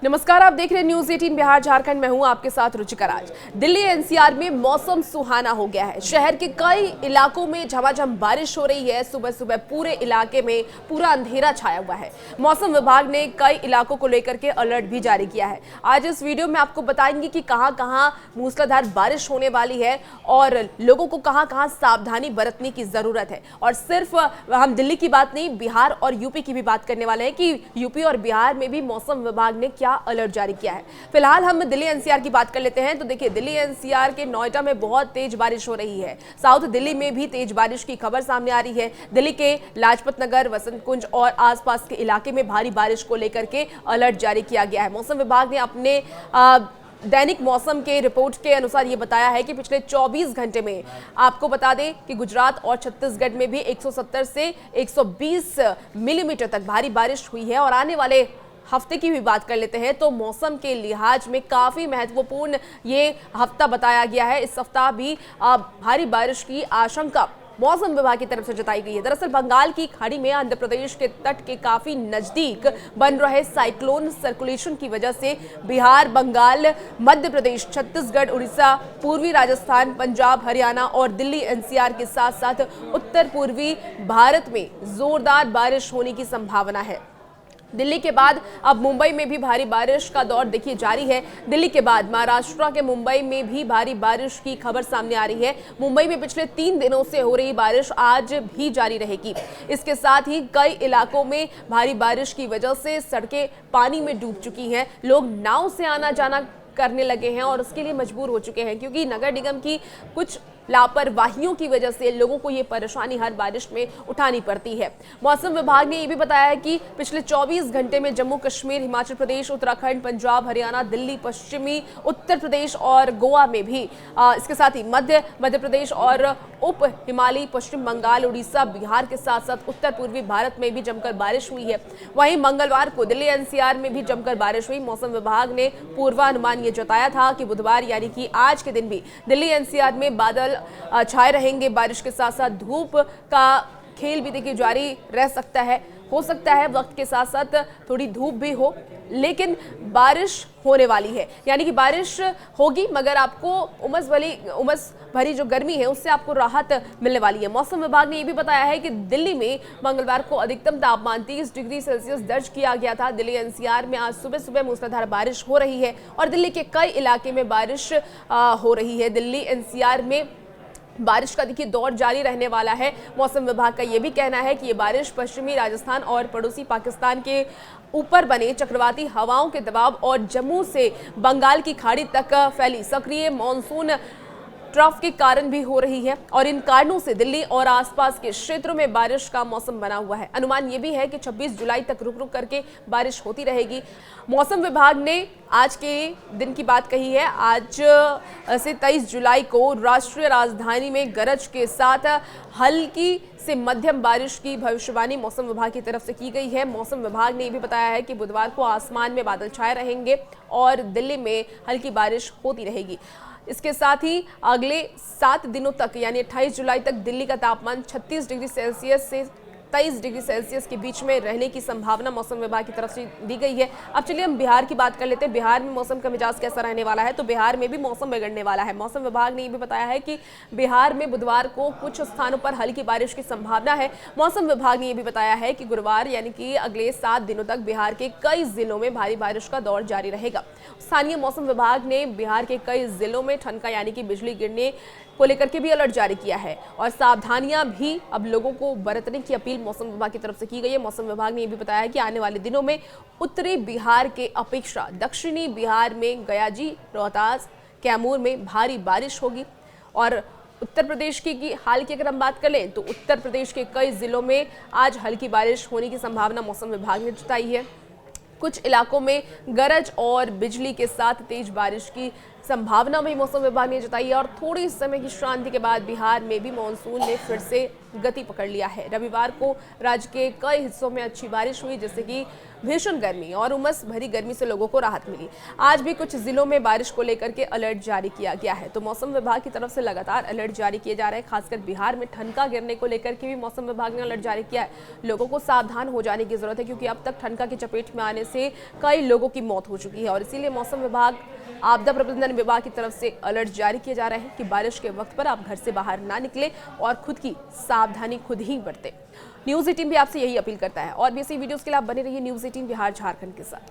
नमस्कार, आप देख रहे हैं न्यूज 18 बिहार झारखंड। मैं हूं आपके साथ रुचिका राज। दिल्ली एनसीआर में मौसम सुहाना हो गया है। शहर के कई इलाकों में झमाझम बारिश हो रही है। सुबह सुबह पूरे इलाके में पूरा अंधेरा छाया हुआ है। मौसम विभाग ने कई इलाकों को लेकर के अलर्ट भी जारी किया है। आज इस वीडियो में आपको बताएंगे कि कहां कहां मूसलाधार बारिश होने वाली है और लोगों को कहां कहां सावधानी बरतने की जरूरत है। और सिर्फ हम दिल्ली की बात नहीं, बिहार और यूपी की भी बात करने वाले हैं कि यूपी और बिहार में भी मौसम विभाग ने क्या अलर्ट जारी किया है। फिलहाल हम दिल्ली एनसीआर की बात कर लेते हैं। तो देखिए, दिल्ली एनसीआर के नोएडा में बहुत तेज बारिश हो रही है। साउथ दिल्ली में भी तेज बारिश की खबर सामने आ रही है। दिल्ली के लाजपत नगर, वसंत कुंज और आसपास के इलाके में भारी बारिश को लेकर के अलर्ट जारी किया गया है। मौसम विभाग ने अपने दैनिक मौसम के रिपोर्ट के अनुसार ये बताया है कि पिछले 24 घंटे में आपको बता दें कि गुजरात और छत्तीसगढ़ में भी 170 से 120 मिलीमीटर तक भारी बारिश हुई है। और आने वाले हफ्ते की भी बात कर लेते हैं तो मौसम के लिहाज में काफी महत्वपूर्ण ये हफ्ता बताया गया है। इस सप्ताह भी भारी बारिश की आशंका मौसम विभाग की तरफ से जताई गई है। दरअसल बंगाल की खाड़ी में आंध्र प्रदेश के तट के काफी नजदीक बन रहे साइक्लोन सर्कुलेशन की वजह से बिहार, बंगाल, मध्य प्रदेश, छत्तीसगढ़, उड़ीसा, पूर्वी राजस्थान, पंजाब, हरियाणा और दिल्ली एनसीआर के साथ साथ उत्तर पूर्वी भारत में जोरदार बारिश होने की संभावना है। दिल्ली के बाद अब मुंबई में भी भारी बारिश का दौर देखिए जारी है। दिल्ली के बाद महाराष्ट्र के मुंबई में भी भारी बारिश की खबर सामने आ रही है। मुंबई में पिछले 3 दिनों से हो रही बारिश आज भी जारी रहेगी। इसके साथ ही कई इलाकों में भारी बारिश की वजह से सड़कें पानी में डूब चुकी हैं। लोग नाव से आना जाना करने लगे हैं और उसके लिए मजबूर हो चुके हैं, क्योंकि नगर निगम की कुछ लापरवाहियों की वजह से लोगों को ये परेशानी हर बारिश में उठानी पड़ती है। मौसम विभाग ने ये भी बताया है कि पिछले 24 घंटे में जम्मू कश्मीर, हिमाचल प्रदेश, उत्तराखंड, पंजाब, हरियाणा, दिल्ली, पश्चिमी उत्तर प्रदेश और गोवा में भी, इसके साथ ही मध्य प्रदेश और उप हिमालयी पश्चिम बंगाल, उड़ीसा, बिहार के साथ साथ उत्तर पूर्वी भारत में भी जमकर बारिश हुई है। वहीं मंगलवार को दिल्ली एनसीआर में भी जमकर बारिश हुई। मौसम विभाग ने पूर्वानुमान ये जताया था कि बुधवार यानी कि आज के दिन भी दिल्ली एनसीआर में बादल छाए रहेंगे। बारिश के साथ साथ धूप का खेल भी देखिए जारी रह सकता है। हो सकता है वक्त के साथ साथ थोड़ी धूप भी हो, लेकिन बारिश होने वाली है। यानी कि बारिश होगी मगर आपको उमस भरी जो गर्मी है उससे आपको राहत मिलने वाली है। मौसम विभाग ने यह भी बताया है कि दिल्ली में मंगलवार को अधिकतम तापमान 30 डिग्री सेल्सियस दर्ज किया गया था। दिल्ली एनसीआर में आज सुबह सुबह मूसलाधार बारिश हो रही है और दिल्ली के कई इलाके में बारिश हो रही है। दिल्ली एनसीआर में बारिश का देखिए दौर जारी रहने वाला है। मौसम विभाग का यह भी कहना है कि ये बारिश पश्चिमी राजस्थान और पड़ोसी पाकिस्तान के ऊपर बने चक्रवाती हवाओं के दबाव और जम्मू से बंगाल की खाड़ी तक फैली सक्रिय मानसून ट्रफ के कारण भी हो रही है और इन कारणों से दिल्ली और आसपास के क्षेत्रों में बारिश का मौसम बना हुआ है। अनुमान ये भी है कि 26 जुलाई तक रुक रुक करके बारिश होती रहेगी। मौसम विभाग ने आज के दिन की बात कही है। आज से 23 जुलाई को राष्ट्रीय राजधानी में गरज के साथ हल्की से मध्यम बारिश की भविष्यवाणी मौसम विभाग की तरफ से की गई है। मौसम विभाग ने यह भी बताया है कि बुधवार को आसमान में बादल छाए रहेंगे और दिल्ली में हल्की बारिश होती रहेगी। इसके साथ ही अगले 7 दिनों तक यानी 28 जुलाई तक दिल्ली का तापमान 36 डिग्री सेल्सियस से 23 डिग्री सेल्सियस के बीच में रहने की संभावना मौसम विभाग की तरफ से दी गई है। अब चलिए हम बिहार की बात कर लेते हैं। बिहार में मौसम का मिजाज कैसा रहने वाला है, तो बिहार में भी मौसम बिगड़ने वाला है। मौसम विभाग ने ये भी बताया है कि बिहार में बुधवार को कुछ स्थानों पर हल्की बारिश की संभावना है। मौसम विभाग ने ये भी बताया है कि गुरुवार यानी कि अगले 7 दिनों तक बिहार के कई जिलों में भारी बारिश का दौर जारी रहेगा। स्थानीय मौसम विभाग ने बिहार के कई जिलों में ठनका यानी कि बिजली गिरने को लेकर के भी अलर्ट जारी किया है और सावधानियां भी अब लोगों को बरतने की अपील मौसम विभाग की तरफ से की गई है। मौसम विभाग ने यह भी बताया है कि आने वाले दिनों में उत्तरी बिहार के अपेक्षा दक्षिणी बिहार में गयाजी, रोहतास, कैमूर में भारी बारिश होगी। और उत्तर प्रदेश की हाल की अगर हम बात कर लें तो उत्तर प्रदेश के कई जिलों में आज हल्की बारिश होने की संभावना मौसम विभाग ने जताई है। कुछ इलाकों में गरज और बिजली के साथ तेज बारिश की संभावना भी मौसम विभाग ने जताई है और थोड़ी समय की शांति के बाद बिहार में भी मानसून ने फिर से गति पकड़ लिया है। रविवार को राज्य के कई हिस्सों में अच्छी बारिश हुई, जिससे कि भीषण गर्मी और उमस भरी गर्मी से लोगों को राहत मिली। आज भी कुछ जिलों में बारिश को लेकर के अलर्ट जारी किया गया है। तो मौसम विभाग की तरफ से लगातार अलर्ट जारी किए जा रहे हैं। खासकर बिहार में ठनका गिरने को लेकर के भी मौसम विभाग ने अलर्ट जारी किया है। लोगों को सावधान हो जाने की जरूरत है, क्योंकि अब तक ठनका की चपेट में आने से कई लोगों की मौत हो चुकी है और इसीलिए मौसम विभाग, आपदा प्रबंधन विभाग की तरफ से अलर्ट जारी किए जा रहे हैं कि बारिश के वक्त पर आप घर से बाहर ना निकले और खुद की सावधानी खुद ही बरतें। न्यूज़ 18 भी आपसे यही अपील करता है और भी ऐसी वीडियोस के लिए आप बने रहिए न्यूज़ 18 बिहार झारखंड के साथ।